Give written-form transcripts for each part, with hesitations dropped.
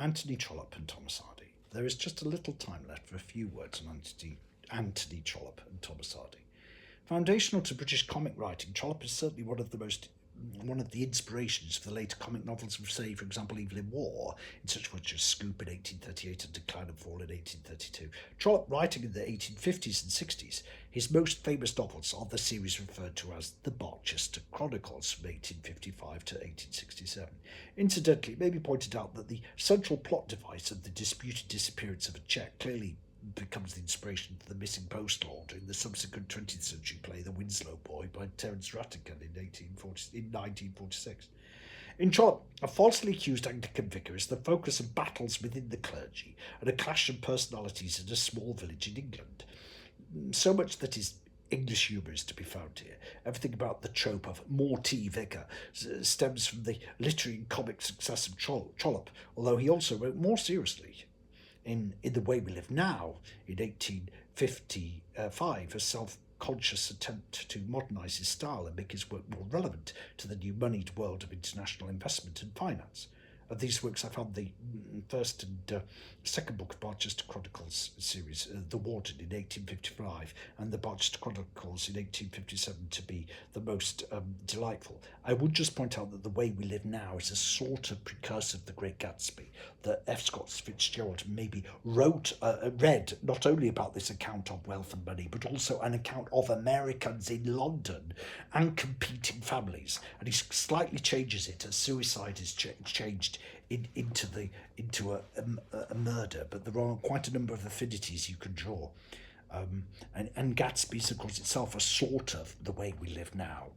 Anthony Trollope and Thomas Hardy. There is just a little time left for a few words on Anthony Trollope and Thomas Hardy. Foundational to British comic writing, Trollope is certainly one of the inspirations for the later comic novels of, say, for example, Evil in War, in such works as Scoop in 1838 and Decline and Fall in 1832. Trollope, writing in the 1850s and 60s, his most famous novels are the series referred to as the Barchester Chronicles from 1855 to 1867. Incidentally, it may be pointed out that the central plot device of the disputed disappearance of a cheque clearly becomes the inspiration for the missing post order in the subsequent 20th century play The Winslow Boy by Terence Rattigan in 1946. In Trollope, a falsely accused Anglican vicar is the focus of battles within the clergy and a clash of personalities in a small village in England. So much that is English humour is to be found here. Everything about the trope of more tea vicar stems from the literary and comic success of Trollope, although he also wrote more seriously. In The Way We Live Now, in 1855, a self-conscious attempt to modernise his style and make his work more relevant to the new moneyed world of international investment and finance. Of these works, I found the first and second book of Barchester Chronicles series, The Warden, in 1855, and the Barchester Chronicles in 1857 to be the most delightful. I would just point out that The Way We Live Now is a sort of precursor of The Great Gatsby, that F. Scott Fitzgerald maybe read not only about this account of wealth and money, but also an account of Americans in London and competing families. And he slightly changes it as suicide is changed into a murder, but there are quite a number of affinities you can draw. And Gatsby's, of course, itself a sort of The Way We Live Now,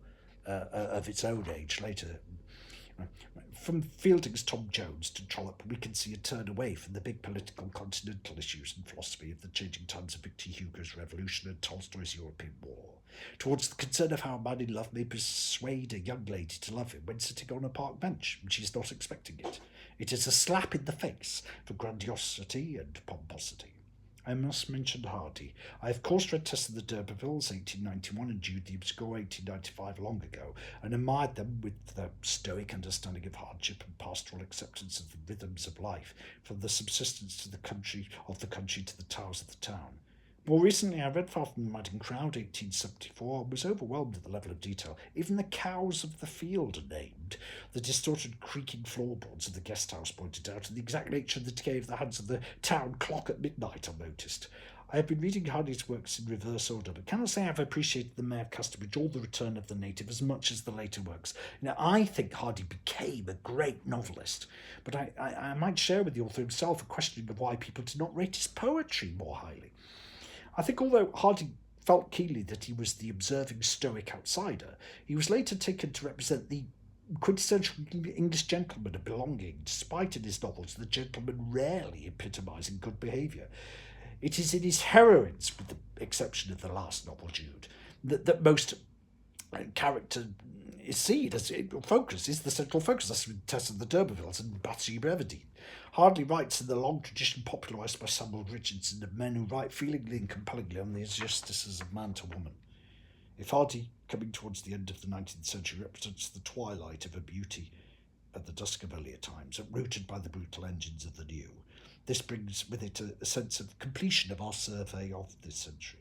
of its own age later. From Fielding's Tom Jones to Trollope, we can see a turn away from the big political continental issues and philosophy of the changing times of Victor Hugo's Revolution and Tolstoy's European War, towards the concern of how a man in love may persuade a young lady to love him when sitting on a park bench and she's not expecting it. It is a slap in the face for grandiosity and pomposity. I must mention Hardy. I of course read Tess of the D'Urbervilles 1891 and Jude the Obscure 1895 long ago, and admired them with their stoic understanding of hardship and pastoral acceptance of the rhythms of life, from the subsistence to the country to the towers of the town. More recently, I read Far from the Madding Crowd, 1874, and was overwhelmed at the level of detail. Even the cows of the field are named, the distorted creaking floorboards of the guest house pointed out, and the exact nature of the decay of the hands of the town clock at midnight unnoticed. I have been reading Hardy's works in reverse order, but cannot say I have appreciated The Mayor of Casterbridge or The Return of the Native as much as the later works. Now, I think Hardy became a great novelist, but I might share with the author himself a questioning of why people did not rate his poetry more highly. I think although Hardy felt keenly that he was the observing stoic outsider, he was later taken to represent the quintessential English gentleman of belonging, despite in his novels the gentleman rarely epitomising good behaviour. It is in his heroines, with the exception of the last novel, Jude, that most character is seen as focus, is the central focus. That's with Tess of the D'Urbervilles and Bathsheba Everdeen. Hardy writes in the long tradition popularised by Samuel Richardson of men who write feelingly and compellingly on the injustices of man to woman. If Hardy, coming towards the end of the 19th century, represents the twilight of a beauty at the dusk of earlier times, uprooted by the brutal engines of the new, this brings with it a sense of completion of our survey of this century.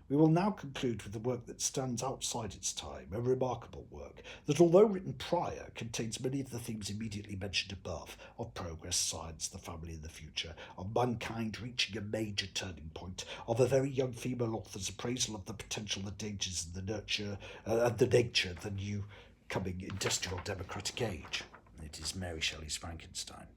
We will now conclude with a work that stands outside its time, a remarkable work that, although written prior, contains many of the themes immediately mentioned above, of progress, science, the family and the future, of mankind reaching a major turning point, of a very young female author's appraisal of the potential, the dangers and the nature of the new coming industrial democratic age. It is Mary Shelley's Frankenstein.